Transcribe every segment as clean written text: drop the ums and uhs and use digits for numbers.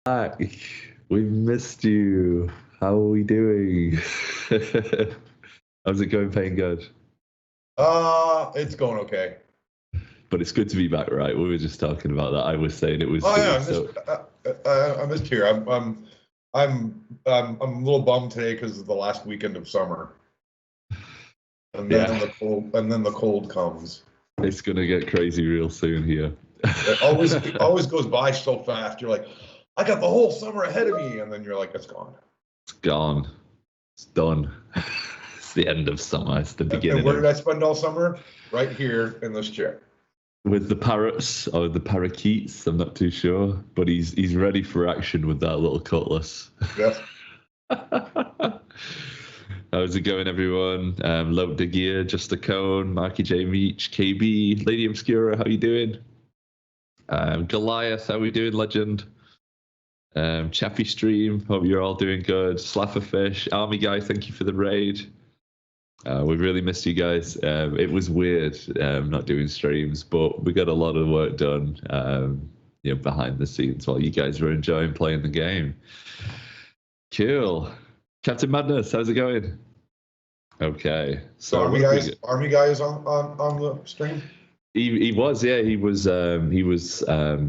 Back. We missed you. How are we doing? How's it going, PAINGOD? It's going okay. But it's good to be back, right? We were just talking about that. I was saying it was. I missed here. I'm a little bummed today because of the last weekend of summer, and then the cold comes. It's gonna get crazy real soon here. It always goes by so fast. You're like, I got the whole summer ahead of me, and then you're like, it's gone. It's gone. It's done. It's the end of summer. It's the beginning. And where did I spend all summer? Right here in this chair. With the parrots or the parakeets, I'm not too sure, but he's ready for action with that little cutlass. Yes. How's it going, everyone? Lope de Gear, Just a Cone, Marky J Meach, KB, Lady Obscura, how you doing? Goliath, how we doing, legend? Chappy Stream, hope you're all doing good. Slafferfish, Army Guy, thank you for the raid. We really missed you guys. It was weird not doing streams, but we got a lot of work done behind the scenes while you guys were enjoying playing the game. Cool. Captain Madness, how's it going? Okay. So Army Guy is on the stream? He was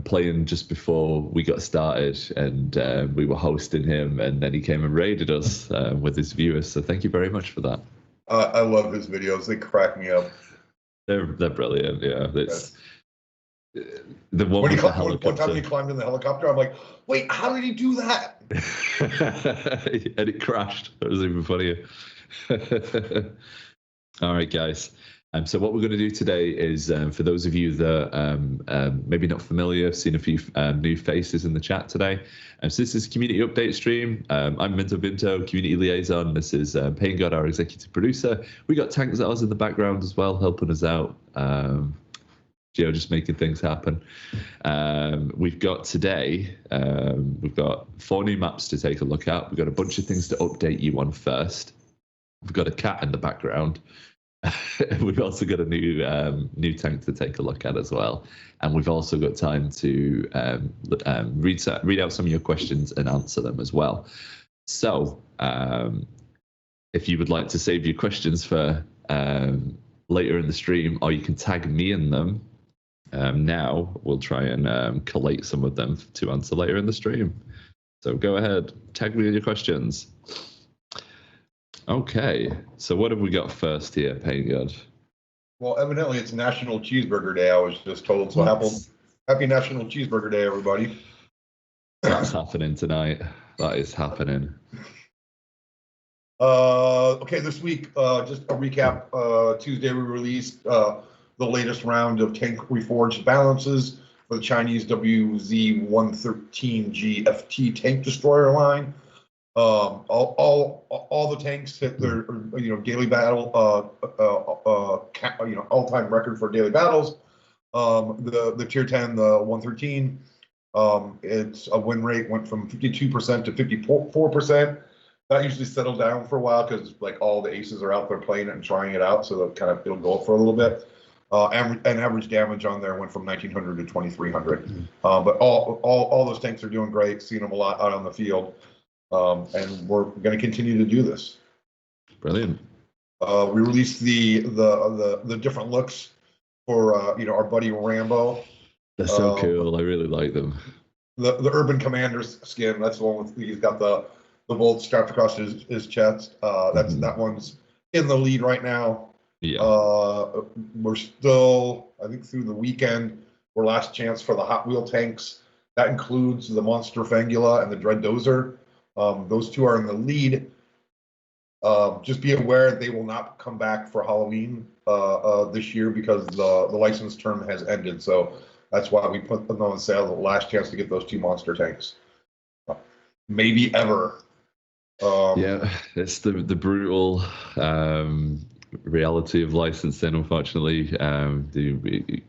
playing just before we got started, and we were hosting him, and then he came and raided us with his viewers. So thank you very much for that. I love his videos. They crack me up. They're brilliant. Yeah, it's the one with the helicopter. One time he climbed in the helicopter, I'm like, wait, how did he do that? And it crashed. That was even funnier. All right, guys. So what we're going to do today is, for those of you that maybe not familiar, I've seen a few new faces in the chat today. So this is a community update stream. I'm MintoVimto, community liaison. This is PAINGOD, our executive producer. We got Tanks Oz in the background as well, helping us out. Just making things happen. We've got today, we've got 4 new maps to take a look at. We've got a bunch of things to update you on first. We've got a cat in the background. We've also got a new tank to take a look at as well, and we've also got time to read out some of your questions and answer them as well. So if you would like to save your questions for later in the stream, or you can tag me in them now, we'll try and collate some of them to answer later in the stream. So go ahead, tag me in your questions. Okay, so what have we got first here, PAINGOD? Well, evidently it's National Cheeseburger Day, I was just told. So happy National Cheeseburger Day, everybody. That's happening tonight. That is happening. Okay, this week, just a recap. Tuesday we released the latest round of tank reforged balances for the Chinese WZ-113 GFT tank destroyer line. All the tanks hit their daily battle all-time record for daily battles. The tier 10, the 113, its a win rate went from 52% to 54%. That usually settled down for a while because like all the aces are out there playing it and trying it out, so it'll go up for a little bit. And average damage on there went from 1900 to 2300. But all those tanks are doing great. Seeing them a lot out on the field. And we're going to continue to do this. Brilliant. We released the different looks for our buddy Rambo. They're so cool. I really like them. The Urban Commander's skin. That's the one with he's got the bolt strapped across his chest. That one's in the lead right now. Yeah. We're still, I think, through the weekend. We're last chance for the Hot Wheel tanks. That includes the Monster Fangula and the Dread Dozer. Those two are in the lead. Just be aware they will not come back for Halloween this year because the license term has ended. So that's why we put them on sale. The last chance to get those 2 monster tanks, maybe ever. Yeah, it's the brutal reality of licensing. Unfortunately,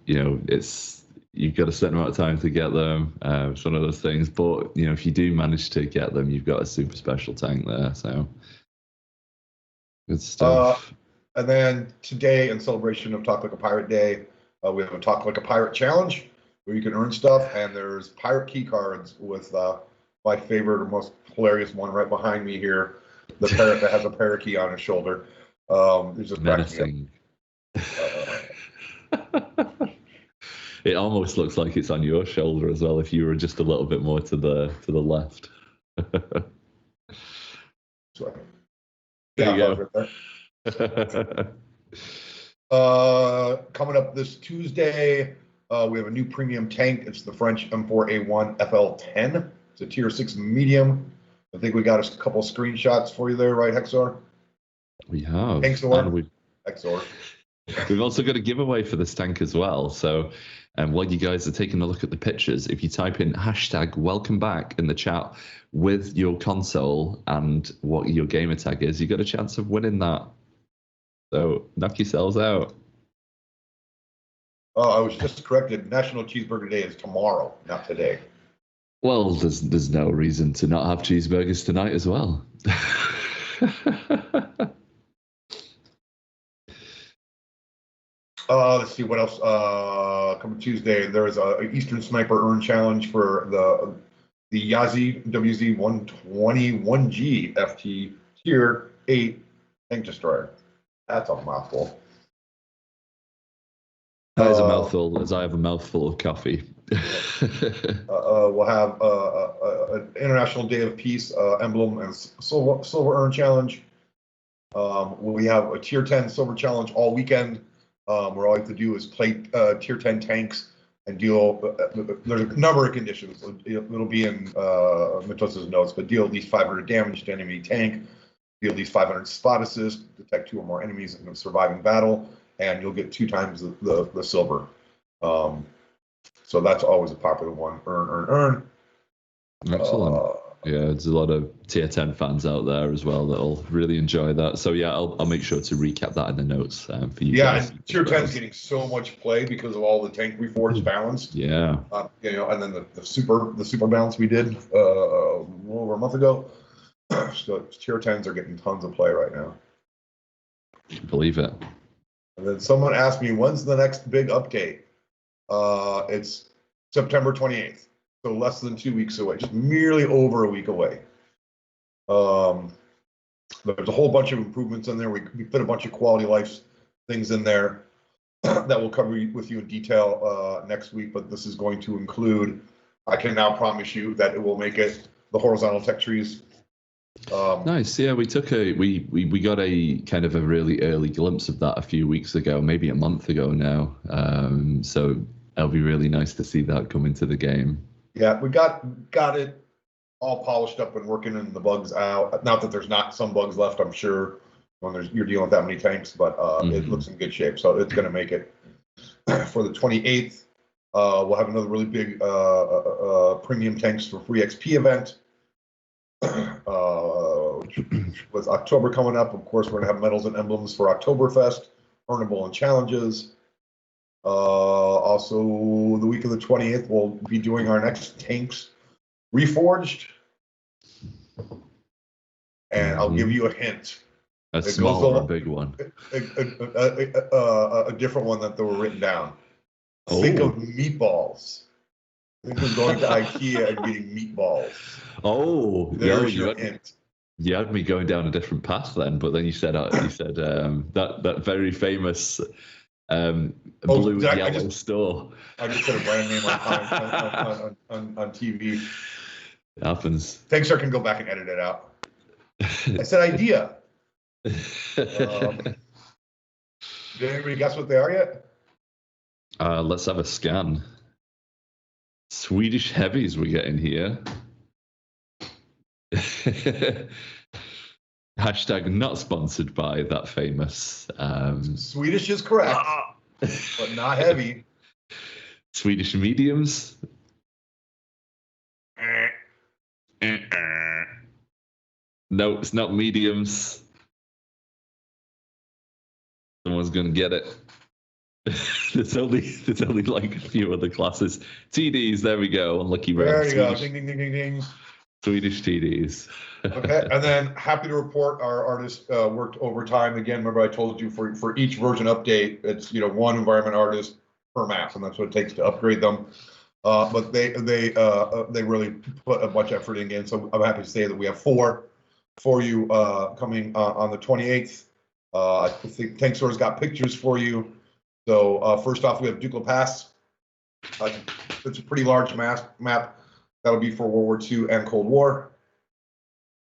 it's. You've got a certain amount of time to get them. It's one of those things. But, if you do manage to get them, you've got a super special tank there. So, good stuff. And then today, in celebration of Talk Like a Pirate Day, we have a Talk Like a Pirate challenge where you can earn stuff. And there's pirate key cards with my favorite or most hilarious one right behind me here. The parrot that has a parakeet on his shoulder. It just cracks me up. It almost looks like it's on your shoulder as well if you were just a little bit more to the left. There you go. Coming up this Tuesday, we have a new premium tank. It's the French M4A1 FL10. It's a tier 6 medium. I think we got a couple screenshots for you there, right, Hexor? We have. Hexor. Hexor. We've also got a giveaway for this tank as well. So while you guys are taking a look at the pictures, if you type in #welcomeback in the chat with your console and what your gamer tag is, you got a chance of winning that. So knock yourselves out. Oh, I was just corrected. National Cheeseburger Day is tomorrow, not today. Well, there's no reason to not have cheeseburgers tonight as well. Let's see what else. Coming Tuesday, there is a Eastern Sniper Earn Challenge for the Yazi WZ 121G FT Tier 8 Tank Destroyer. That's a mouthful. That is a mouthful, as I have a mouthful of coffee. We'll have an International Day of Peace emblem and silver Earn Challenge. We have a Tier 10 Silver Challenge all weekend. Where all you have to do is play Tier 10 tanks and deal. There's a number of conditions. It'll be in Mintos' notes, but deal at least 500 damage to enemy tank, deal at least 500 spot assist, detect 2 or more enemies in a surviving battle, and you'll get 2 times the silver. So that's always a popular one. Earn. Excellent. Yeah, there's a lot of tier 10 fans out there as well that'll really enjoy that. So yeah, I'll make sure to recap that in the notes for you. Yeah, and tier 10 is getting so much play because of all the tank reforged balance. Yeah. And then the super balance we did over a month ago. So tier 10s are getting tons of play right now. Believe it. And then someone asked me, when's the next big update? It's September 28th. So less than 2 weeks away, just merely over a week away. There's a whole bunch of improvements in there. We put a bunch of quality life things in there that we'll cover with you in detail next week. But this is going to include, I can now promise you that it will make it the horizontal tech trees. Nice. Yeah, we got a kind of a really early glimpse of that a few weeks ago, maybe a month ago now. So it'll be really nice to see that come into the game. Yeah, we got it all polished up and working and the bugs out. Not that there's not some bugs left, I'm sure, when you're dealing with that many tanks, but it looks in good shape. So it's going to make it for the 28th. We'll have another really big premium tanks for free XP event. With October coming up, of course, we're going to have medals and emblems for Oktoberfest, earnable and challenges. Also, the week of the 20th, we'll be doing our next tanks reforged. And I'll give you a hint. A small or a big one? A different one that they were written down. Oh. Think of meatballs. Think of going to IKEA and getting meatballs. Oh, there's your hint. You had me going down a different path then, but then you said that very famous blue yellow store. I just said a brand name on TV. It happens. Thanks, sir. Can go back and edit it out. I said idea. Did anybody guess what they are yet? Let's have a scan. Swedish heavies we get in here. Hashtag not sponsored by that famous. Swedish is correct, but not heavy. Swedish mediums. No, it's not mediums. Someone's gonna get it. There's only like a few other classes. TDs, there we go. Unlucky round. There you go. Ding ding ding ding ding. Swedish TDs. Okay, and then happy to report our artist worked overtime again. Remember, I told you for each version update, it's one environment artist per map, and that's what it takes to upgrade them. but they really put a bunch of effort in. So I'm happy to say that we have 4 for you coming on the 28th. I think Tank Store's got pictures for you. So first off, we have Dukel Pass. It's a pretty large map. That'll be for World War II and Cold War.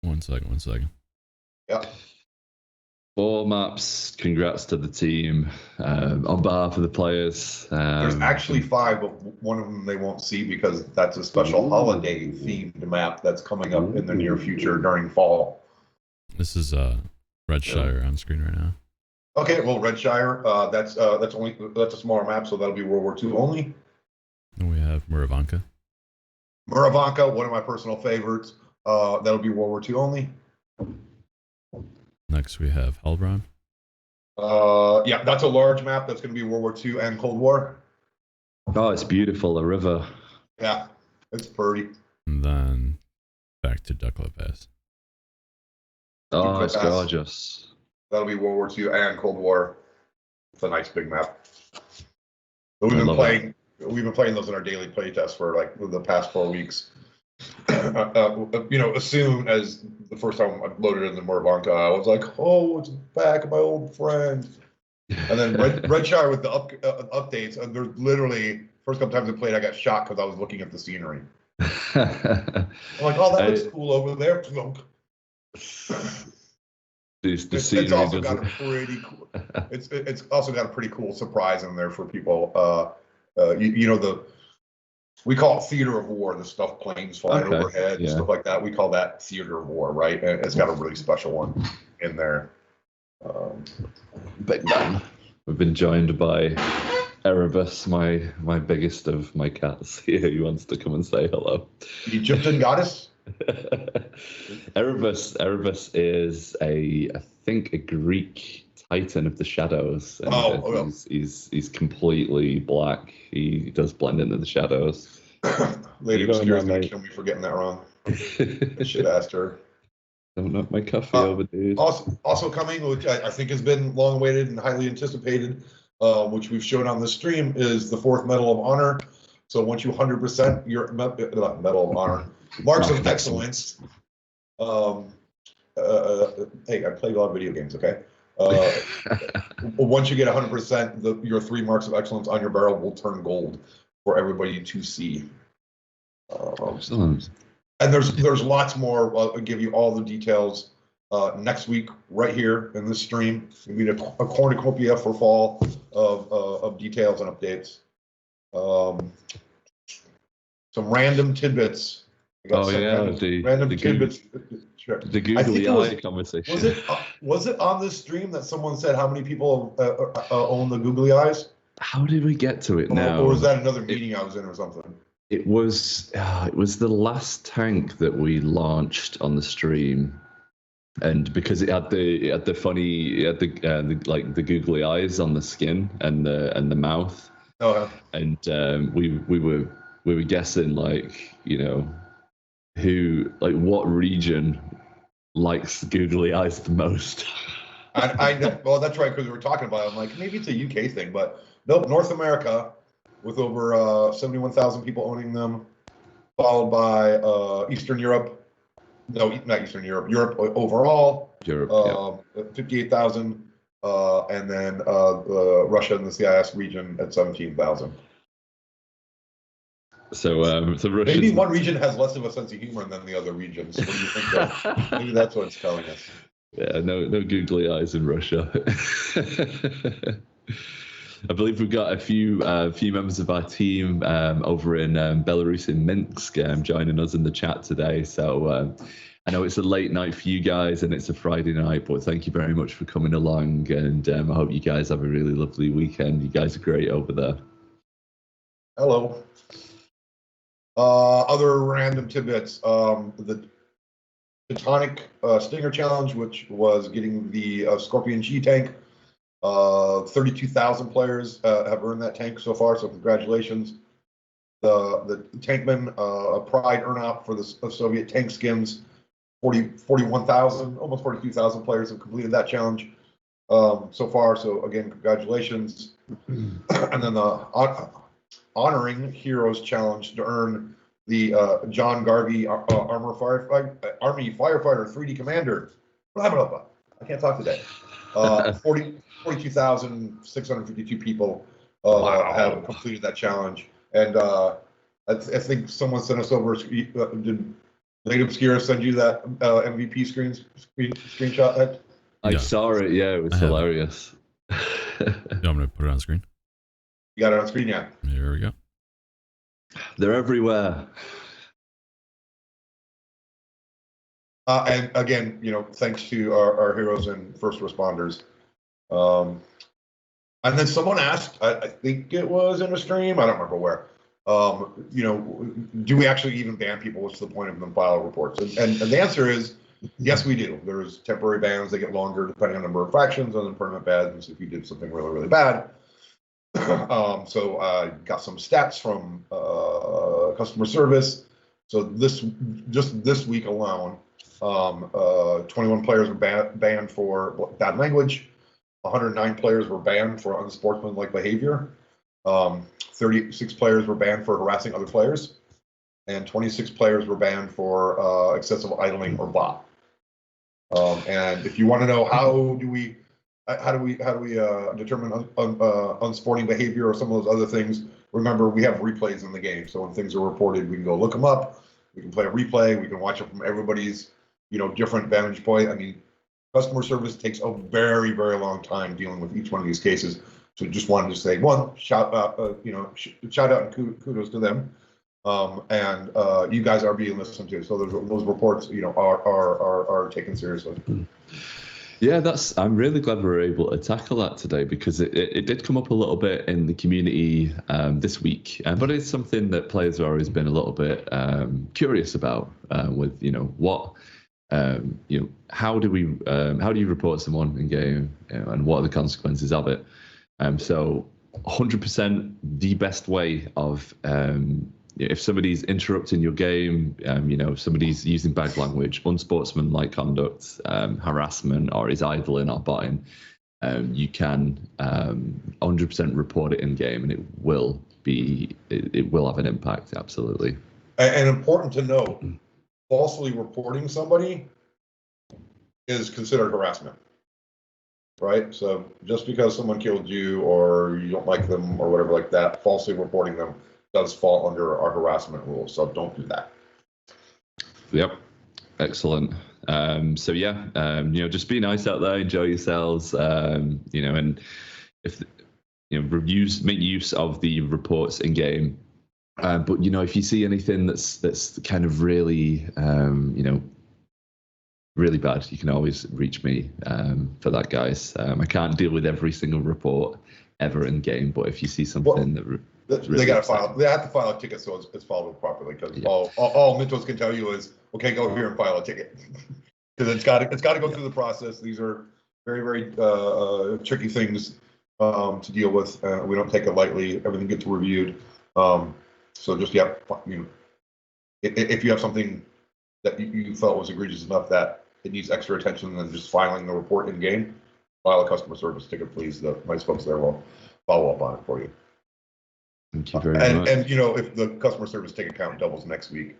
One second. Yeah. 4 maps. Congrats to the team. On behalf of the players. There's actually 5, but one of them they won't see because that's a special holiday themed map that's coming up in the near future during fall. This is Redshire on screen right now. Okay, well, Redshire, that's a smaller map, so that'll be World War II only. And we have Muravanka. Muravanka, one of my personal favorites. That'll be World War II only. Next we have Helbron. Yeah, that's a large map. That's going to be World War II and Cold War. Oh, it's beautiful, the river. Yeah, it's pretty. And then back to Dukel Pass. Oh, Dukel it's Pass. gorgeous. That'll be World War II and Cold War. It's a nice big map. But we've been playing those in our daily playtest for like the past 4 weeks. As soon as the first time I loaded in the Muravanka, I was like, "Oh, it's back, my old friend." And then Redshire with the updates, and there's literally first couple times I played, I got shot because I was looking at the scenery. I'm like, "Oh, that looks cool over there." It's also got a pretty cool. It's also got a pretty cool surprise in there for people. We call it theater of war, the stuff planes flying overhead and stuff like that. We call that theater of war, right? And it's got a really special one in there. Big man. We've been joined by Erebus, my biggest of my cats here. He wants to come and say hello. Egyptian goddess? Erebus is I think a Greek titan of the shadows. And he's completely black. He does blend into the shadows. Lady Obscure's gonna kill me for getting that wrong. I should have asked her. Don't knock my coffee over, dude. Also coming, which I think has been long awaited and highly anticipated, which we've shown on the stream, is the 4th Medal of Honor. So once you 100% your Medal of Honor, marks of excellence. Hey, I played a lot of video games, okay? Once you get 100%, your 3 marks of excellence on your barrel will turn gold for everybody to see. Excellent. And there's lots more. I'll give you all the details next week right here in this stream. We need a cornucopia for fall of details and updates. Some random tidbits. Random tidbits. The googly eye conversation. Was it on this stream that someone said how many people own the googly eyes? How did we get to it now? Or was that another meeting I was in or something? It was the last tank that we launched on the stream, and because it had the googly eyes on the skin and the mouth. Oh. And we were guessing what region likes googly eyes the most. I know. Well, that's right, because we were talking about it. I'm like, maybe it's a UK thing, but nope, North America, with over 71,000 people owning them, followed by Eastern Europe. No, not Eastern Europe. Europe overall. 58,000, and then Russia and the CIS region at 17,000. So Russia. Maybe one region has less of a sense of humor than the other regions. What do you think? Maybe that's what it's telling us. Yeah, no googly eyes in Russia. I believe we've got a few members of our team over in Belarus in Minsk joining us in the chat today. So I know it's a late night for you guys and it's a Friday night, but thank you very much for coming along, and I hope you guys have a really lovely weekend. You guys are great over there. Hello. Other random tidbits. The Teutonic Stinger Challenge, which was getting the Scorpion G tank. 32,000 players have earned that tank so far, so congratulations. The Tankman Pride earn-out for the Soviet tank skins, 41,000, almost 42,000 players have completed that challenge so far, so again, congratulations. And then honoring Heroes Challenge to earn the John Garvey Army Firefighter 3D Commander. Blah, blah, blah. I can't talk today. 42,652 people have completed that challenge. And I think someone sent us over, did Late Obscura send you that MVP screenshot? I saw it, yeah, it was hilarious. I'm going to put it on screen. You got it on screen, yeah. Here we go. They're everywhere. And again, thanks to our heroes and first responders. And then someone asked, I think it was in a stream, I don't remember where, do we actually even ban people? What's the point of them filing reports? And the answer is, yes, we do. There's temporary bans. They get longer depending on the number of fractions, and then permanent bans if you did something really, really bad. So I got some stats from customer service. So just this week alone, 21 players were banned for bad language. 109 players were banned for unsportsmanlike behavior. 36 players were banned for harassing other players, and 26 players were banned for excessive idling or bot. And if you want to know how do we determine unsporting behavior or some of those other things, remember we have replays in the game. So when things are reported, we can go look them up. We can play a replay. We can watch it from everybody's different vantage point. I mean, customer service takes a very, very long time dealing with each one of these cases. So just wanted to say, one, shout out and kudos to them. And you guys are being listened to. So those reports, are taken seriously. Yeah, I'm really glad we were able to tackle that today, because it did come up a little bit in the community this week, but it's something that players have always been a little bit curious about. With what. How do you report someone in game, and what are the consequences of it? So 100% the best way of if somebody's interrupting your game, if somebody's using bad language, unsportsmanlike conduct, harassment, or is idling or botting, you can 100% report it in game, and it will have an impact. Absolutely. And important to note, falsely reporting somebody is considered harassment, right? So just because someone killed you or you don't like them or whatever like that, falsely reporting them does fall under our harassment rules. So don't do that. Yep. Excellent. So yeah, just be nice out there, enjoy yourselves, and if make use of the reports in game. But if you see anything that's kind of really really bad, you can always reach me for that, guys. I can't deal with every single report ever in game, but if you see something they got to file. They have to file a ticket so it's followed properly. Because all Mintos can tell you is, okay, go here and file a ticket, because it's got to go through the process. These are very, very tricky things to deal with. We don't take it lightly. Everything gets reviewed. So just if you have something that you felt was egregious enough that it needs extra attention than just filing the report in game, file a customer service ticket, please. The nice folks there will follow up on it for you. Thank you very much. And if the customer service ticket count doubles next week,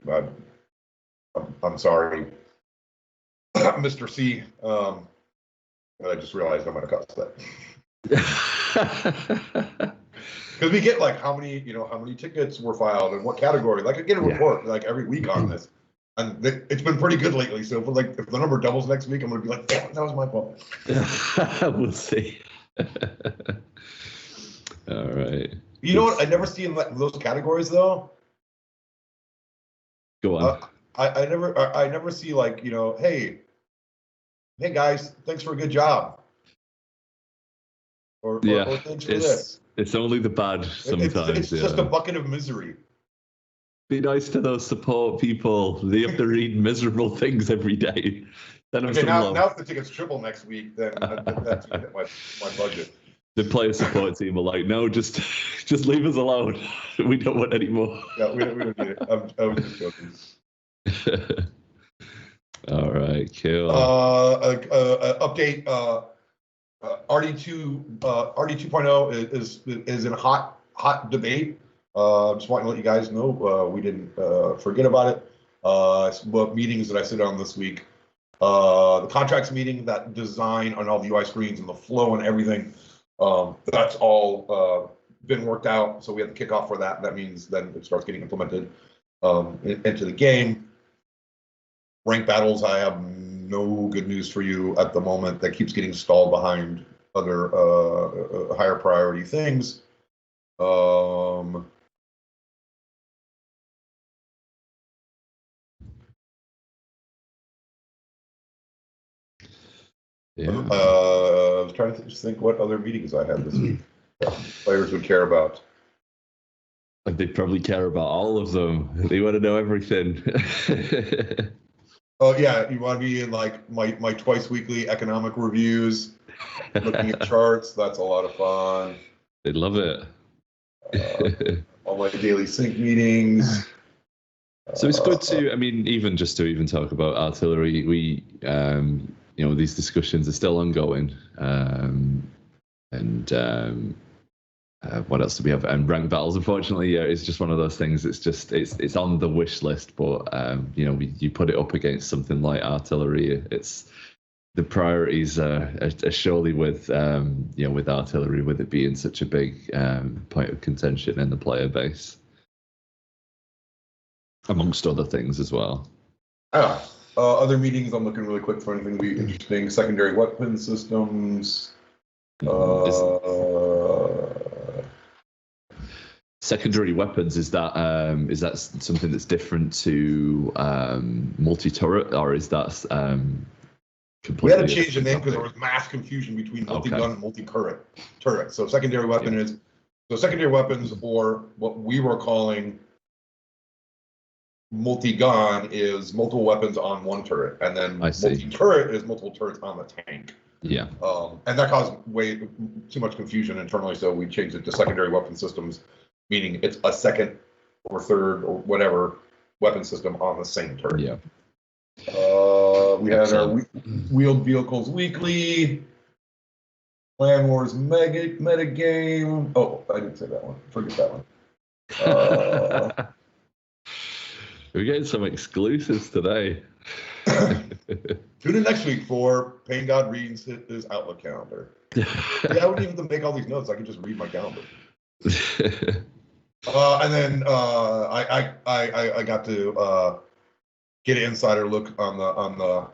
I'm sorry, Mr. C. I just realized I'm going to cuss that. Because we get how many tickets were filed and what category. I get a report every week on this, and it's been pretty good lately. So if the number doubles next week, I'm going to be like, damn, that was my fault. We'll see. All right. You know what? I never see in those categories though. Go on. I never see hey guys, thanks for a good job. Or thanks for this. It's only the bad sometimes. It's just a bucket of misery. Be nice to those support people. They have to read miserable things every day. Then now if the ticket's triple next week, then that's gonna hit my budget. The player support team are like, no, just leave us alone. We don't want any more. Yeah, we don't need it. I was just joking. All right, cool. Update. RD2 RD2.0 is in hot debate. Just wanting to let you guys know we didn't forget about it. What meetings that I sit on this week? The contracts meeting, that design on all the UI screens and the flow and everything, that's all been worked out. So we have the kickoff for that. That means then it starts getting implemented into the game. Rank battles, I have no good news for you at the moment. That keeps getting stalled behind other higher priority things. Yeah. I was trying to just think what other meetings I had this week that players would care about. Like they probably care about all of them. They want to know everything. Oh yeah, you want to be in like my twice weekly economic reviews, looking at charts. That's a lot of fun. They love it. All my daily sync meetings. So it's good to, I mean, even just to even talk about artillery, we, you know, these discussions are still ongoing. What else do we have? And rank battles, unfortunately, yeah, it's just one of those things. It's just, it's on the wish list, but, you know, you put it up against something like artillery. It's, the priorities are surely with, you know, with artillery, with it being such a big point of contention in the player base. Amongst other things as well. Other meetings, I'm looking really quick for anything to be interesting. Secondary weapon systems. Secondary weapons, is that something that's different to multi-turret, or is that completely? We had to change the name because there was mass confusion between multi-gun and multi-turret. So secondary weapon is, so secondary weapons, or what we were calling multi-gun, is multiple weapons on one turret, and then multi-turret is multiple turrets on the tank. Yeah. And that caused way too much confusion internally, so we changed it to secondary weapon systems, meaning it's a second or third or whatever weapon system on the same turret. Yeah. We had our wheeled vehicles weekly, Clan Wars meta game. Oh, I didn't say that one. Forget that one. We're getting some exclusives today. Tune in next week for PAINGOD reads his Outlook calendar. Yeah, I wouldn't even have to make all these notes. I can just read my calendar. And then I got to get an insider look on the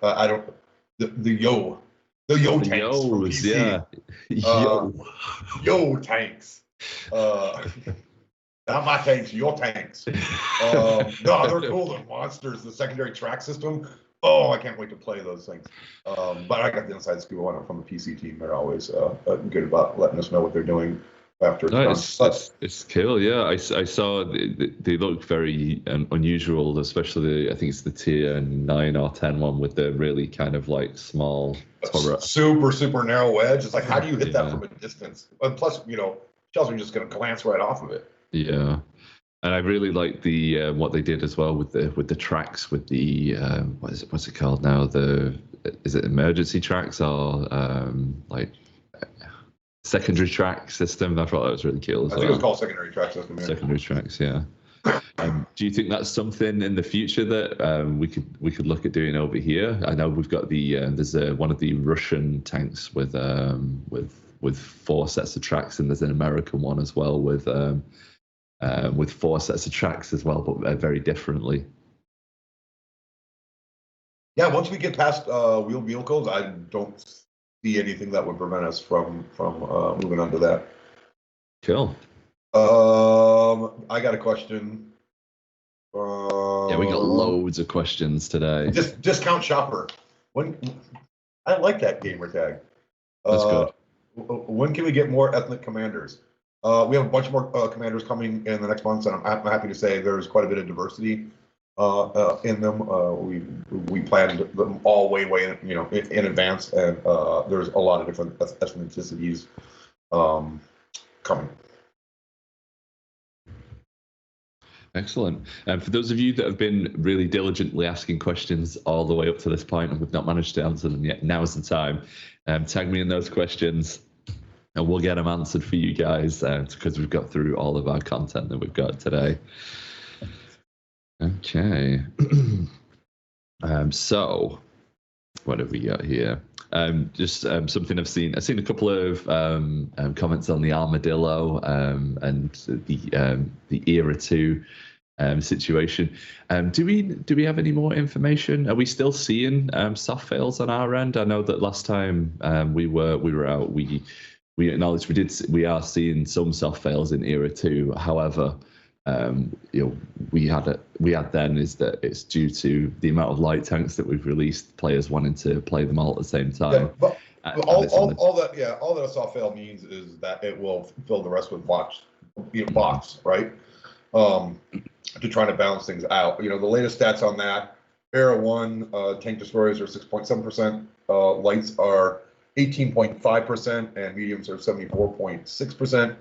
Yo tanks. Yos, yeah. Yo tanks. Not my tanks, your tanks. No, they're cool. They're monsters. The secondary track system. Oh, I can't wait to play those things. But I got the inside scoop on it from the PC team. They're always good about letting us know what they're doing after. No, it's cool. Yeah, I saw they look very unusual, especially I think it's the tier 9 or 10 one with the really kind of like small turret. Super narrow wedge. It's like, how do you hit that from a distance? And plus, you know, shells are just going to glance right off of it. Yeah, and I really like the what they did as well with the tracks, with the what's it called now? Is it emergency tracks or like secondary track system? I thought that was really cool. I think it was called secondary track system. Yeah. Secondary tracks, yeah. Do you think that's something in the future that we could look at doing over here? I know we've got there's one of the Russian tanks with 4 sets of tracks, and there's an American one as well with 4 sets of tracks as well, but very differently. Yeah, once we get past wheeled vehicles, I don't see anything that would prevent us from moving on to that. Cool. I got a question. Yeah, we got loads of questions today. Discount shopper. I like that gamer tag. That's good. When can we get more ethnic commanders? We have a bunch more commanders coming in the next months, and I'm happy to say there's quite a bit of diversity in them. We planned them all way in advance, and there's a lot of different ethnicities coming. Excellent. And for those of you that have been really diligently asking questions all the way up to this point and we've not managed to answer them yet, now's the time. Tag me in those questions. and we'll get them answered for you guys because we've got through all of our content that we've got today. Okay. So what have we got here? Just something I've seen a couple of comments on the armadillo and the Era 2 situation. Do we have any more information? Are we still seeing soft fails on our end? I know that last time we were out, we acknowledged we are seeing some soft fails in Era 2. However, we had then is that it's due to the amount of light tanks that we've released, players wanting to play them all at the same time. Yeah, but all that a soft fail means is that it will fill the rest with bots, right? To try to balance things out. The latest stats on that: Era 1 tank destroyers are 6.7%, lights are 18.5%, and mediums are 74.6%.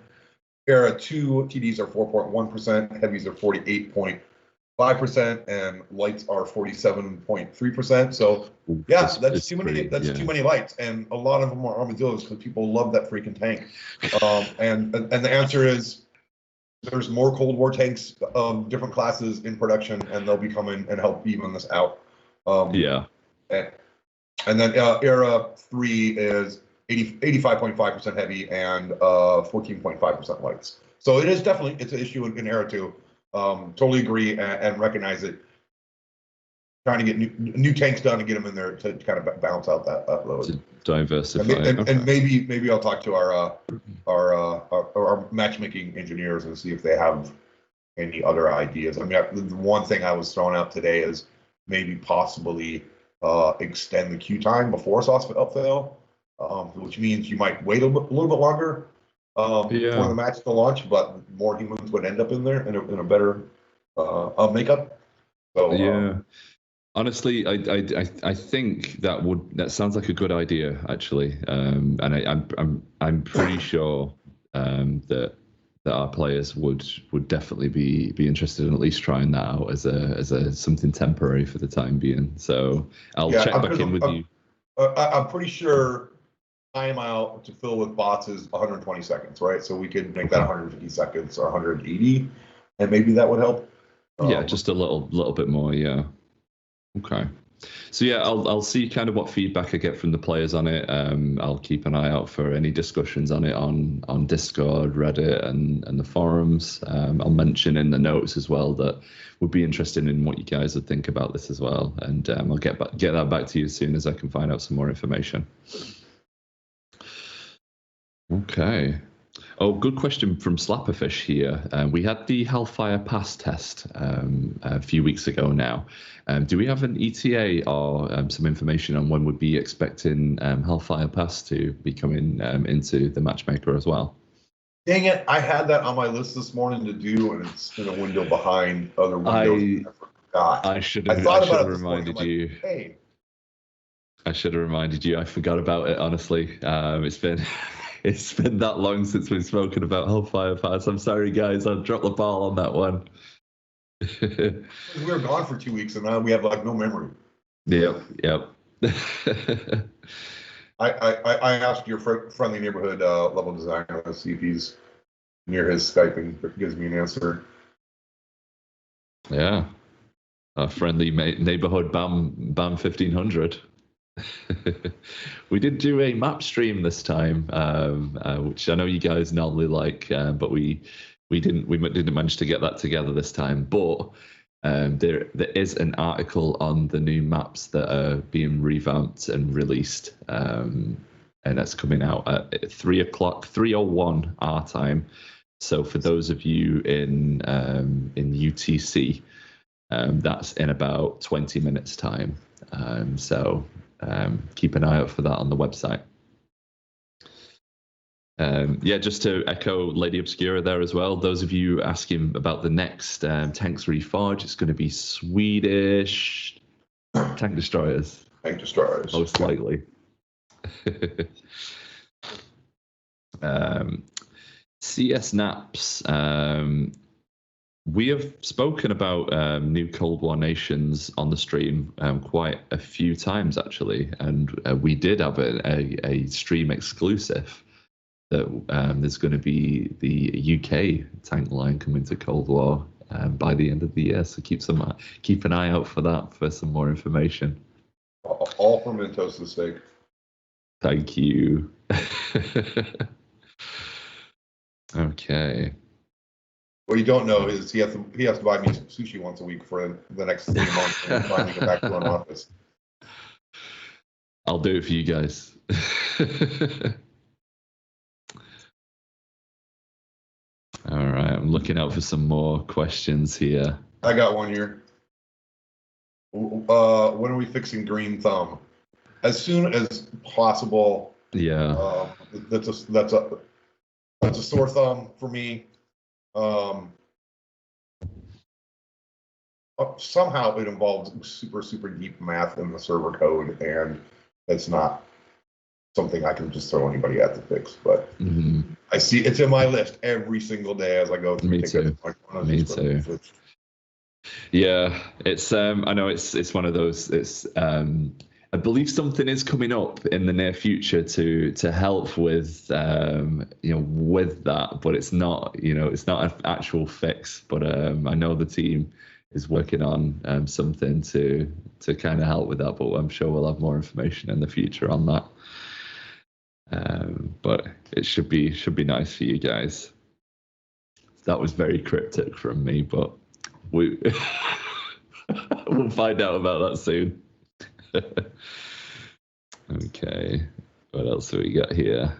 Era 2 TDs are 4.1%, heavies are 48.5%, and lights are 47.3%. So yeah, that's too many. That's too many lights, and a lot of them are armadillos because people love that freaking tank. And the answer is there's more Cold War tanks of different classes in production, and they'll be coming and help even this out. And then Era 3 is 85.5% heavy and 14.5% lights. So it's an issue in Era 2. Totally agree and recognize it. Trying to get new tanks done and get them in there to kind of balance out that load. To diversify. And maybe I'll talk to our matchmaking engineers and see if they have any other ideas. I mean, the one thing I was throwing out today is maybe possibly extend the queue time before soft fail. Which means you might wait a little bit longer for the match to launch, but more humans would end up in there in a better makeup. So honestly, I think that sounds like a good idea actually, and I'm pretty sure that our players would definitely be interested in at least trying that out as a something temporary for the time being. So I'll check back in with you. I'm pretty sure timeout to fill with bots is 120 seconds, right? So we could make that 150 seconds or 180, and maybe that would help. Just a little bit more. Yeah. Okay. So yeah, I'll see kind of what feedback I get from the players on it. I'll keep an eye out for any discussions on it on Discord, Reddit, and the forums. I'll mention in the notes as well that would be interested in what you guys would think about this as well, and I'll get that back to you as soon as I can find out some more information. Okay. Oh, good question from Slapperfish here. We had the Hellfire Pass test a few weeks ago now. Do we have an ETA or some information on when we'd be expecting Hellfire Pass to be coming into the matchmaker as well? Dang it, I had that on my list this morning to do, and it's in a window behind other windows. I forgot. I should have reminded you. Hey. I should have reminded you. I forgot about it, honestly. It's been that long since we've spoken about Hellfire Pass. I'm sorry, guys. I've dropped the ball on that one. We were gone for 2 weeks, and now we have no memory. Yep. I asked your friendly neighborhood level designer to see if he's near his Skype and gives me an answer. Yeah. A friendly neighborhood BAM 1500. We did do a map stream this time, which I know you guys normally like, but we didn't manage to get that together this time. But there is an article on the new maps that are being revamped and released, and that's coming out at 3:01 our time. So for those of you in UTC, that's in about 20 minutes time. So keep an eye out for that on the website. Just to echo Lady Obscura there as well, those of you asking about the next tanks reforged, it's going to be Swedish tank destroyers. Tank destroyers. Most likely. CS Naps. We have spoken about new Cold War nations on the stream quite a few times, actually, and we did have a stream exclusive that there's going to be the UK tank line coming to Cold War by the end of the year. So keep an eye out for that for some more information. All for Minto's sake. Thank you. Okay. What you don't know is he has to buy me sushi once a week for the next 3 months and finally get back to an office. I'll do it for you guys. All right, I'm looking out for some more questions here. I got one here. When are we fixing Green Thumb? As soon as possible. Yeah. That's a sore thumb for me. Somehow it involves super deep math in the server code, and it's not something I can just throw anybody at to fix. But I see it's in my list every single day as I go through. Me too. Me too. Yeah, it's I know it's one of those. It's I believe something is coming up in the near future to help with with that, but it's not it's not an actual fix. But I know the team is working on something to kind of help with that. But I'm sure we'll have more information in the future on that. But it should be nice for you guys. That was very cryptic from me, but we'll find out about that soon. Okay, what else have we got here?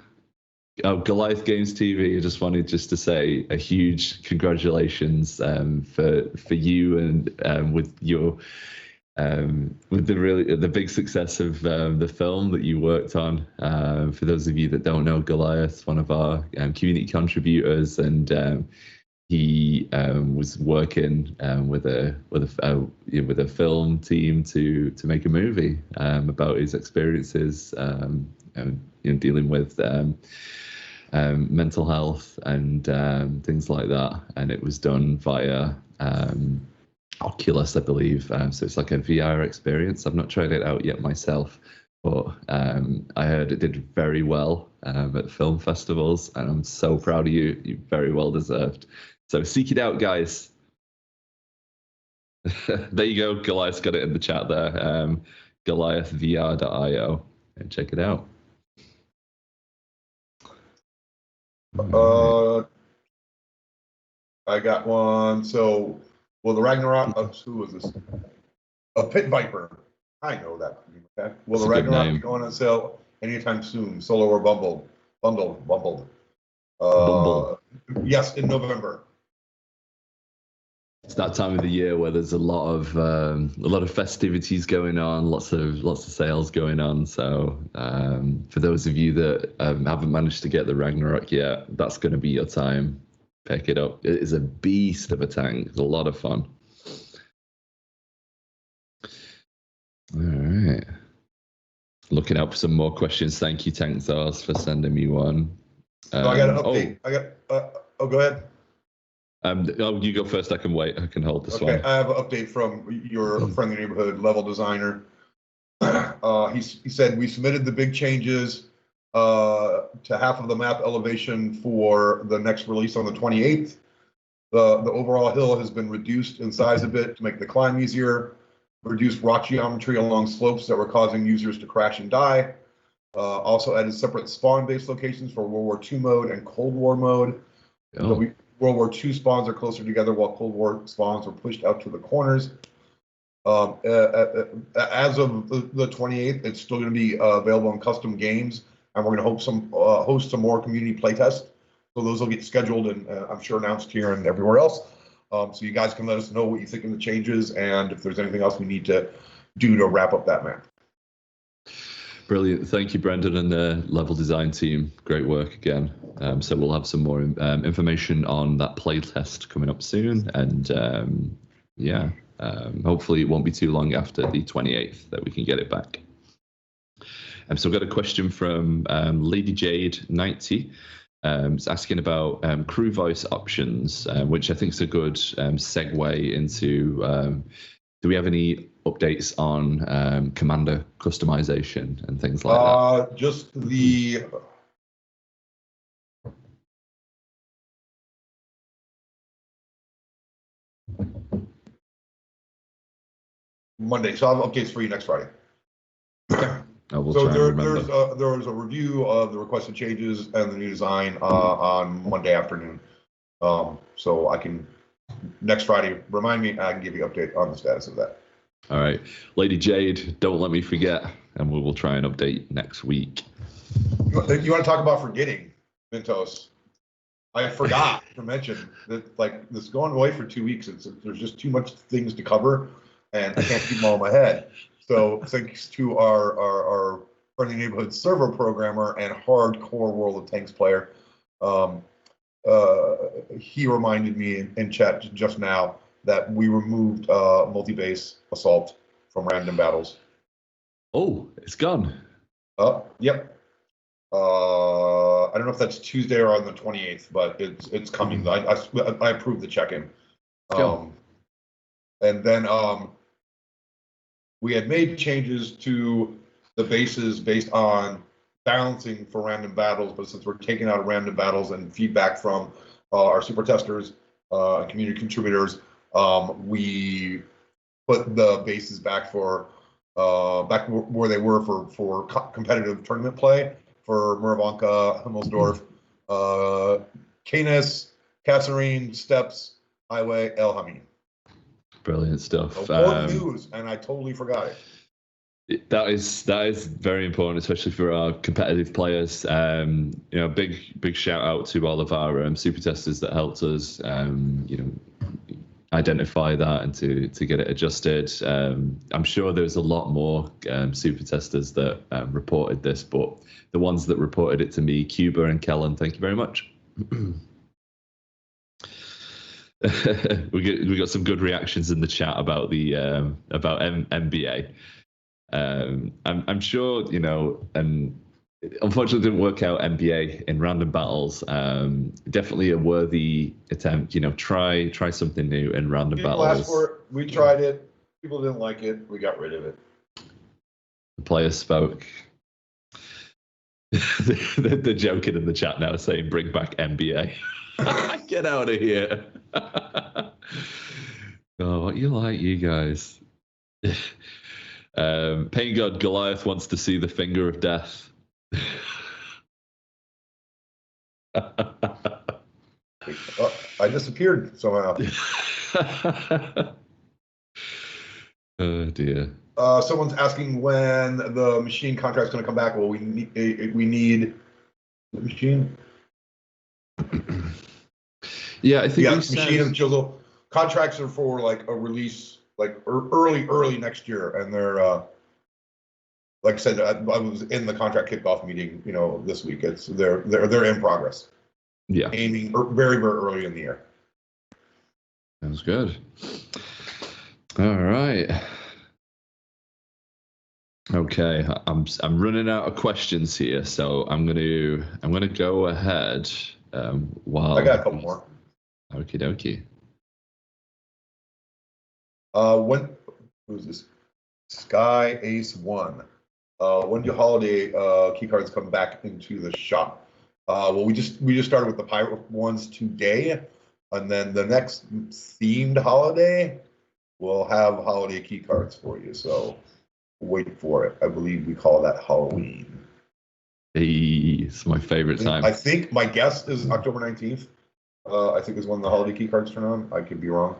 Oh, Goliath Games TV. I just wanted to say a huge congratulations for you and with your with the big success of the film that you worked on. For those of you that don't know, Goliath, one of our community contributors, and he was working with a film team to make a movie about his experiences dealing with mental health and things like that, and it was done via Oculus, I believe. So it's like a VR experience. I've not tried it out yet myself, but I heard it did very well at film festivals, and I'm so proud of you. You're very well deserved. So seek it out, guys. There you go. Goliath's got it in the chat there. GoliathVR.io, and check it out. I got one. So, well, the Ragnarok. Who was this? A Pit Viper. I know that. Okay. Will the Ragnarok be going on sale anytime soon? Solo or bundled? Bundled. Yes, in November. It's that time of the year where there's a lot of festivities going on, lots of sales going on. So for those of you that haven't managed to get the Ragnarok yet, that's going to be your time. Pick it up. It is a beast of a tank. It's a lot of fun. All right. Looking out for some more questions. Thank you, Tank Zars, for sending me one. So I got an update. Go ahead. You go first. I can wait. I can hold this one. I have an update from your friendly neighborhood level designer. He said we submitted the big changes to half of the map elevation for the next release on the 28th. The overall hill has been reduced in size a bit to make the climb easier. Reduced rock geometry along slopes that were causing users to crash and die. Also added separate spawn-based locations for World War II mode and Cold War mode. Oh. World War II spawns are closer together, while Cold War spawns were pushed out to the corners. As of the 28th, it's still going to be available in custom games, and we're going to host some more community playtests. So those will get scheduled and I'm sure announced here and everywhere else. So you guys can let us know what you think of the changes and if there's anything else we need to do to wrap up that map. Brilliant. Thank you, Brendan, and the level design team. Great work again. So we'll have some more information on that playtest coming up soon. And hopefully it won't be too long after the 28th that we can get it back. So I've got a question from Lady Jade 90. It's asking about crew voice options, which I think is a good segue into do we have any updates on commander customization and things like that? Just the Monday. So I'll have updates for you next Friday. I will So try and remember. there was a review of the requested changes and the new design on Monday afternoon. So I can next Friday remind me. I can give you an update on the status of that. All right, Lady Jade, don't let me forget, and we will try and update next week. You want to talk about forgetting, Mintos? I forgot to mention that, like, this going away for 2 weeks. There's just too much things to cover, and I can't keep them all in my head. So thanks to our friendly neighborhood server programmer and hardcore World of Tanks player, he reminded me in chat just now that we removed multi-base assault from random battles. Oh, it's gone. Yep. I don't know if that's Tuesday or on the 28th, but it's coming. I approved the check-in. And then we had made changes to the bases based on balancing for random battles, but since we're taking out random battles and feedback from our super testers and community contributors, we put the bases back for back where they were for competitive tournament play for Mervanka, Himmelsdorf, Canis, Kasserine, Steps, Highway, El Hamid. Brilliant stuff. Important news, and I totally forgot it. That is very important, especially for our competitive players. You know, big shout out to all of our super testers that helped us, you know, identify that and to get it adjusted. I'm sure there's a lot more super testers that reported this, but the ones that reported it to me, Cuba and Kellen, thank you very much. we got some good reactions in the chat about the about MBA. I'm sure, you know, and unfortunately it didn't work out MBA in random battles. Definitely a worthy attempt, you know, try something new in random battles. Asked for it. We tried it. People didn't like it. We got rid of it. The players spoke. They're joking in the chat now, saying bring back MBA. Get out of here. Oh, what you like, you guys. PAINGOD Goliath wants to see the finger of death. I disappeared somehow. Oh dear. Someone's asking when the machine contract's going to come back. Well, we need the machine. Yeah, I think machine and chisel contracts are for like a release like early next year, and they're like I said, I was in the contract kickoff meeting, you know, this week. They're in progress. Yeah, aiming very early in the year. Sounds good. All right. Okay, I'm running out of questions here, so I'm gonna go ahead. While I got a couple more. Okie dokie. Who's this? Sky Ace 1. When do holiday key cards come back into the shop? Well, we just started with the pirate ones today, and then the next themed holiday we'll have holiday key cards for you. So wait for it. I believe we call that Halloween. Hey, it's my favorite time. I think my guess is October 19th. I think is when the holiday key cards turn on. I could be wrong.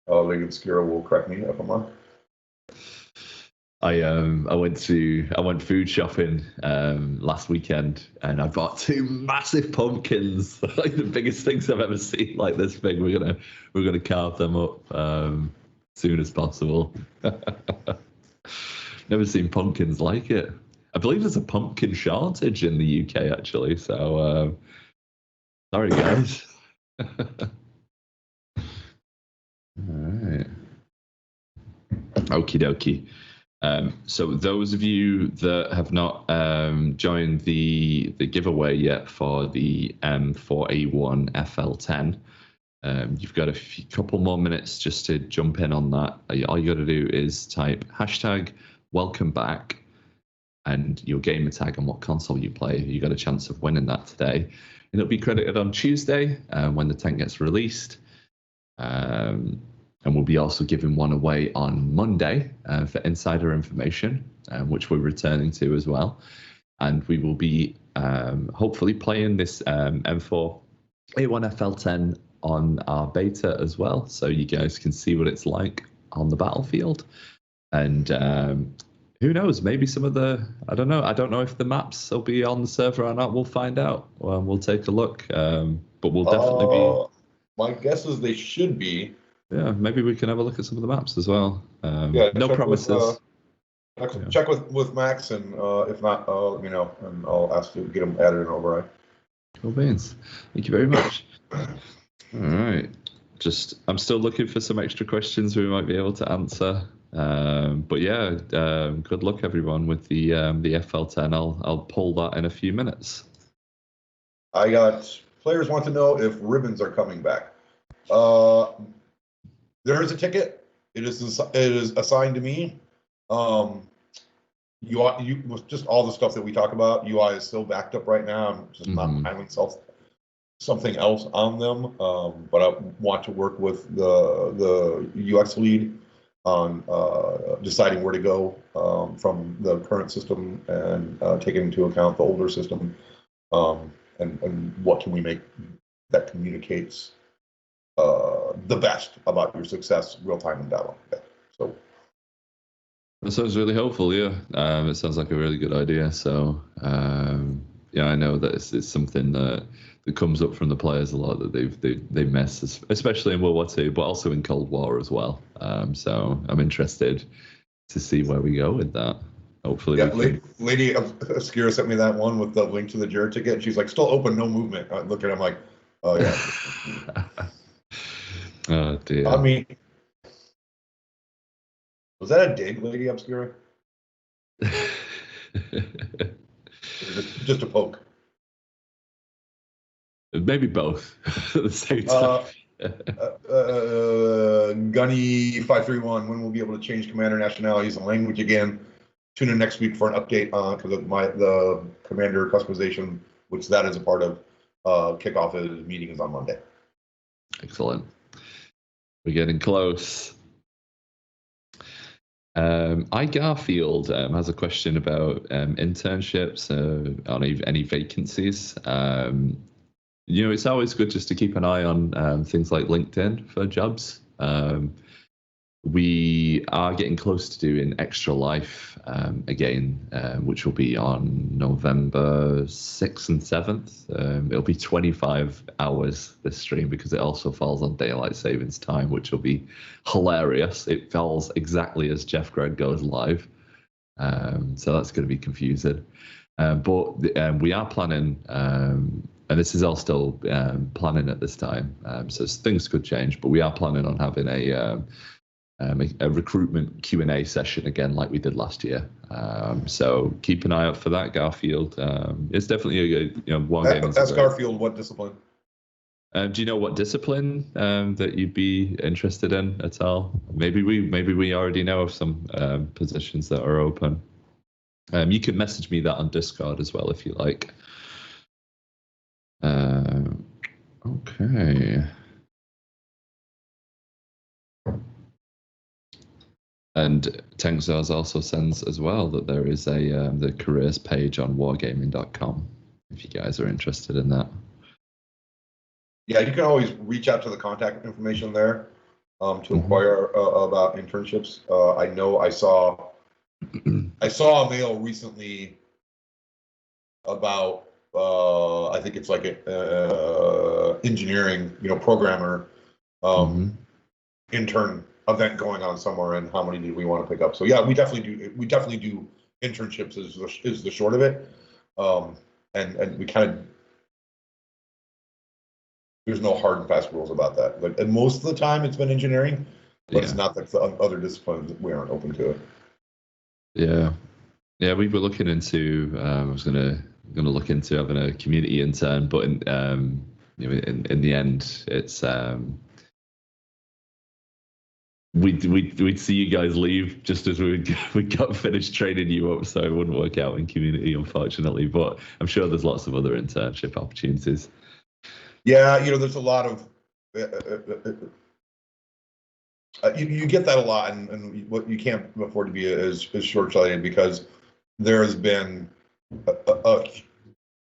Lady Obscura will correct me if I'm wrong. I went food shopping last weekend, and I bought 2 massive pumpkins, like the biggest things I've ever seen, like this big. We're gonna carve them up soon as possible. Never seen pumpkins like it. I believe there's a pumpkin shortage in the UK actually. So sorry guys. All right. Okie dokie. So those of you that have not joined the giveaway yet for the M4A1 FL10, you've got a couple more minutes just to jump in on that. All you got to do is type #welcome back and your gamer tag and what console you play. You got a chance of winning that today, and it'll be credited on Tuesday when the tank gets released. And we'll be also giving one away on Monday for insider information, which we're returning to as well. And we will be hopefully playing this M4A1 FL10 on our beta as well, so you guys can see what it's like on the battlefield. And who knows, maybe some of the, I don't know if the maps will be on the server or not. We'll find out. We'll take a look. But we'll definitely be. My guess is they should be. Yeah, maybe we can have a look at some of the maps as well. Yeah, no promises. Check with Max, and if not, let me know, and I'll ask to get them added in override. Cool beans. Thank you very much. All right. I'm still looking for some extra questions we might be able to answer. But yeah, good luck everyone with the FL10. I'll pull that in a few minutes. I got players want to know if ribbons are coming back. There is a ticket. It is assigned to me. You just all the stuff that we talk about. UI is still backed up right now. I'm just not piling something else on them. But I want to work with the UX lead on deciding where to go from the current system and taking into account the older system, and what can we make that communicates the best about your success real time in battle. So that sounds really helpful. Yeah, it sounds like a really good idea. So yeah, I know that it's something that comes up from the players a lot, that they miss, especially in World War II, but also in Cold War as well. So I'm interested to see where we go with that. Hopefully, yeah. Lady Obscura sent me that one with the link to the Jared ticket, and she's like, "Still open, no movement." I look at him like, "Oh yeah." Oh dear. I mean, was that a dig, Lady Obscura? just a poke. Maybe both at the same time. Gunny 531. When we'll be able to change commander nationalities and language again? Tune in next week for an update because of the commander customization, which that is a part of. Kickoff is meeting is on Monday. Excellent. We're getting close. Garfield has a question about internships on any vacancies. It's always good just to keep an eye on things like LinkedIn for jobs. We are getting close to doing Extra Life again, which will be on November 6th and 7th. It'll be 25 hours, this stream, because it also falls on Daylight Savings Time, which will be hilarious. It falls exactly as Jeff Gregg goes live. So that's going to be confusing. But we are planning, and this is all still planning at this time, so things could change, but we are planning on having a recruitment Q&A session again like we did last year. So keep an eye out for that, Garfield. It's definitely a wargaming. That's Garfield. What discipline? Do you know what discipline that you'd be interested in at all? Maybe we already know of some positions that are open. You can message me that on Discord as well if you like. Okay. And Tengzars also sends as well that there is the careers page on wargaming.com if you guys are interested in that. Yeah, you can always reach out to the contact information there to inquire about internships. I know I saw a mail recently about I think it's like a engineering, programmer intern event going on somewhere, and how many did we want to pick up? So yeah, we definitely do internships is the short of it. And we kind of, there's no hard and fast rules about that. Like, and most of the time it's been engineering, but it's not like the other disciplines that we aren't open to it. Yeah, we were looking into. I was gonna look into having a community intern, but in the end, it's we'd see you guys leave just as we got finished training you up, so it wouldn't work out in community, unfortunately. But I'm sure there's lots of other internship opportunities. Yeah, there's a lot of You get that a lot, and what you can't afford to be is short-sighted, because there has been a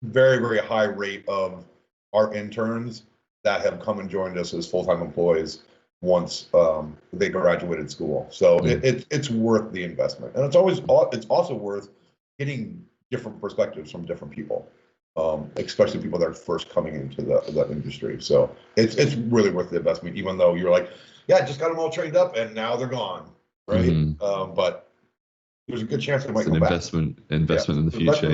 very, very high rate of our interns that have come and joined us as full-time employees once they graduated school. So it's worth the investment, and it's also worth getting different perspectives from different people, especially people that are first coming into the industry. So it's really worth the investment, even though you're like, yeah, just got them all trained up and now they're gone, right? But there's a good chance they might come back. Investment in the future,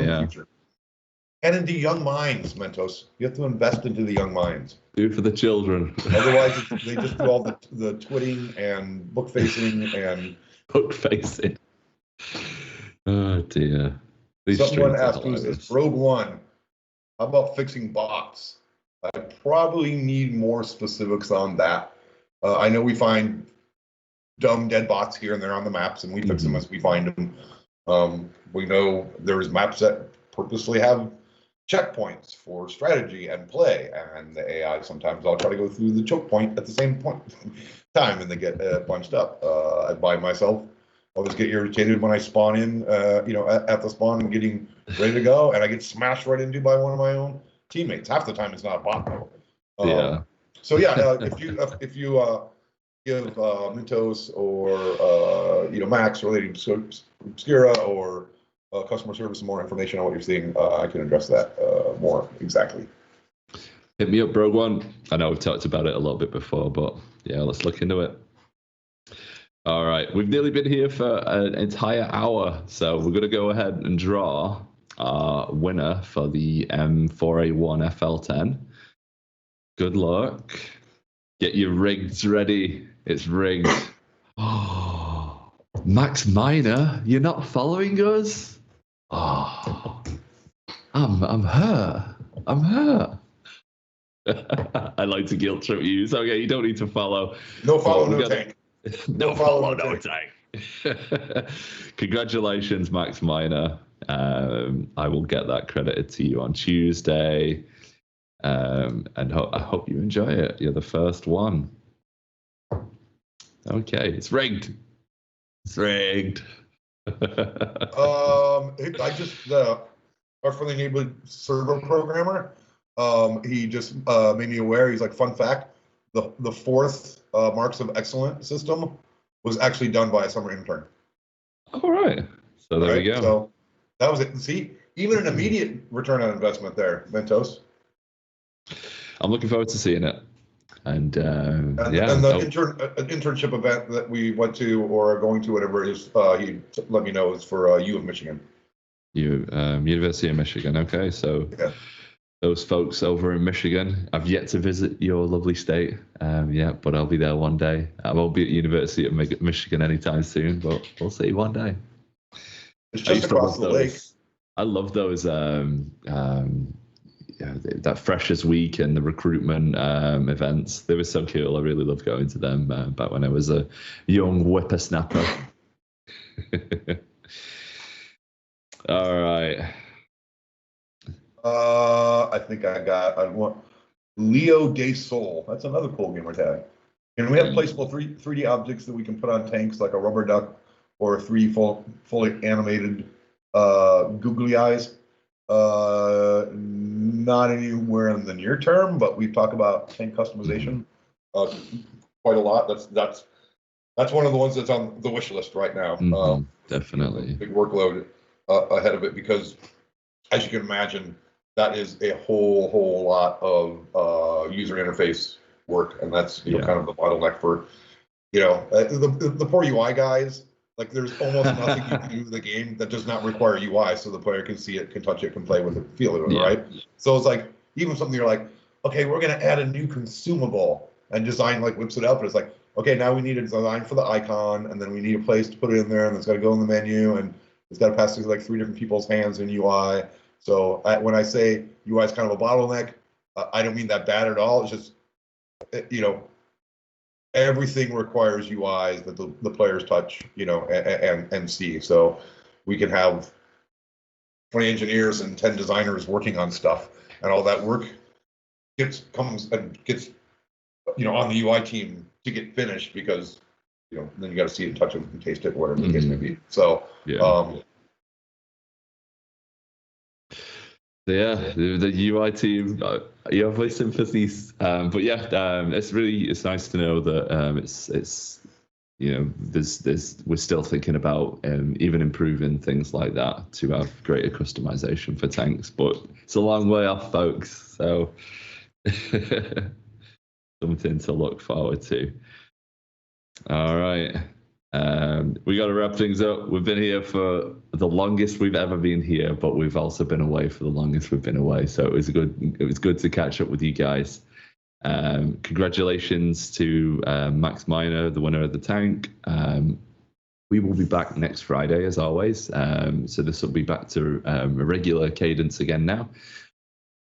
And into young minds, Mentos. You have to invest into the young minds. Do for the children. Otherwise, they just do all the twitting and book facing and book facing. Oh dear. Someone asked, who's this? Rogue One. How about fixing bots? I probably need more specifics on that. I know we find dumb dead bots here and there on the maps, and we fix them as we find them. We know there's maps that purposely have checkpoints for strategy and play, and the AI sometimes I'll try to go through the choke point at the same point time, and they get bunched up. I by myself always get irritated when I spawn in, at the spawn and getting ready to go, and I get smashed right into by one of my own teammates. Half the time it's not a bot though. So yeah, if you give Mintos or Max relating to Obscura or customer service more information on what you're seeing, I can address that more exactly. Hit me up, Rogue One. I know we've talked about it a little bit before, but yeah, let's look into it. All right, we've nearly been here for an entire hour, so we're going to go ahead and draw our winner for the M4A1 FL10. Good luck. Get your rigs ready. It's rigged. Oh, Max Miner, you're not following us? Oh, I'm hurt. I'm hurt. I like to guilt trip you. So okay, you don't need to follow. No follow, no tank. No follow, no tank. Congratulations, Max Miner. I will get that credited to you on Tuesday. And I hope you enjoy it. You're the first one. Okay, it's rigged. It's rigged. I just our friendly neighborhood server programmer. He just made me aware. He's like, fun fact: the fourth Marks of Excellent system was actually done by a summer intern. All right. So there we go. So that was it. See, even an immediate return on investment there, Mentos. I'm looking forward to seeing it. And the internship event that we went to or are going to, whatever it is, he let me know is for U of Michigan. University of Michigan. Okay, so yeah. Those folks over in Michigan, I've yet to visit your lovely state. But I'll be there one day. I won't be at University of Michigan anytime soon, but we'll see one day. It's just across the lake. I love those. That Freshers Week and the recruitment events. They were so cool. I really loved going to them back when I was a young whippersnapper. All right. I think I want Leo de Sol. That's another cool gamer tag. And we have placeable 3D objects that we can put on tanks, like a rubber duck or a 3D fully animated googly eyes. Not anywhere in the near term, but we talk about tank customization quite a lot. That's one of the ones that's on the wish list right now. Definitely. Big workload ahead of it, because as you can imagine, that is a whole lot of user interface work, and that's kind of the bottleneck for the poor UI guys. Like, there's almost nothing you can do in the game that does not require UI, so the player can see it, can touch it, can play with it, feel it, right? So it's like, even something you're like, okay, we're going to add a new consumable, and design like whips it up, but it's like, okay, now we need a design for the icon, and then we need a place to put it in there, and it's got to go in the menu, and it's got to pass through like 3 different people's hands in UI. So when I say UI is kind of a bottleneck, I don't mean that bad at all. It's just, everything requires UIs that the players touch, and see. So we can have 20 engineers and 10 designers working on stuff, and all that work gets on the UI team to get finished, because then you got to see it, touch it, and taste it, whatever the case may be. So, the UI team, you have my sympathies. But yeah, it's nice to know that it's we're still thinking about even improving things like that to have greater customization for tanks. But it's a long way off, folks. So something to look forward to. All right. We got to wrap things up. We've been here for the longest we've ever been here, but we've also been away for the longest we've been away. So it was good to catch up with you guys. Congratulations to Max Miner, the winner of the tank. We will be back next Friday as always. So this will be back to a regular cadence again now.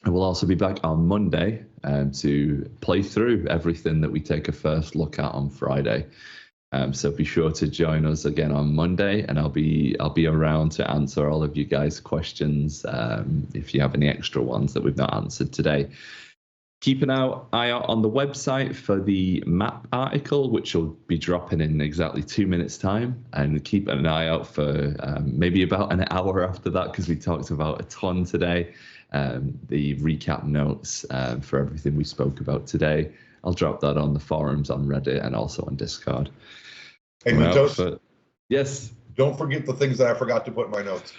And we'll also be back on Monday to play through everything that we take a first look at on Friday. So be sure to join us again on Monday, and I'll be around to answer all of you guys' questions if you have any extra ones that we've not answered today. Keep an eye out on the website for the map article, which will be dropping in exactly 2 minutes' time. And keep an eye out for maybe about an hour after that, because we talked about a ton today. The recap notes for everything we spoke about today. I'll drop that on the forums on Reddit and also on Discord. Hey, Mintos? Yes. Don't forget the things that I forgot to put in my notes.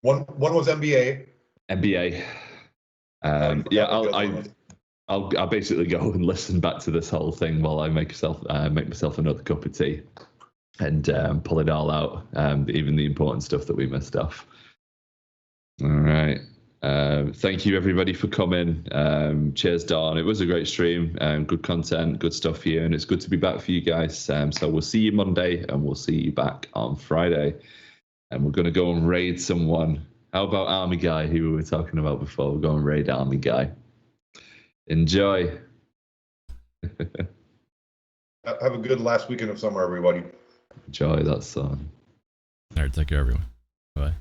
One was NBA. NBA. I'll basically go and listen back to this whole thing while I make myself another cup of tea and pull it all out, even the important stuff that we missed off. All right. Thank you everybody for coming. Cheers, Dawn. It was a great stream. Good content, good stuff here, and it's good to be back for you guys. So we'll see you Monday, and we'll see you back on Friday. And we're going to go and raid someone. How about Army Guy, who we were talking about before? We'll go and raid Army Guy. Enjoy. Have a good last weekend of summer, everybody. Enjoy that song. All right, take care, everyone. Bye.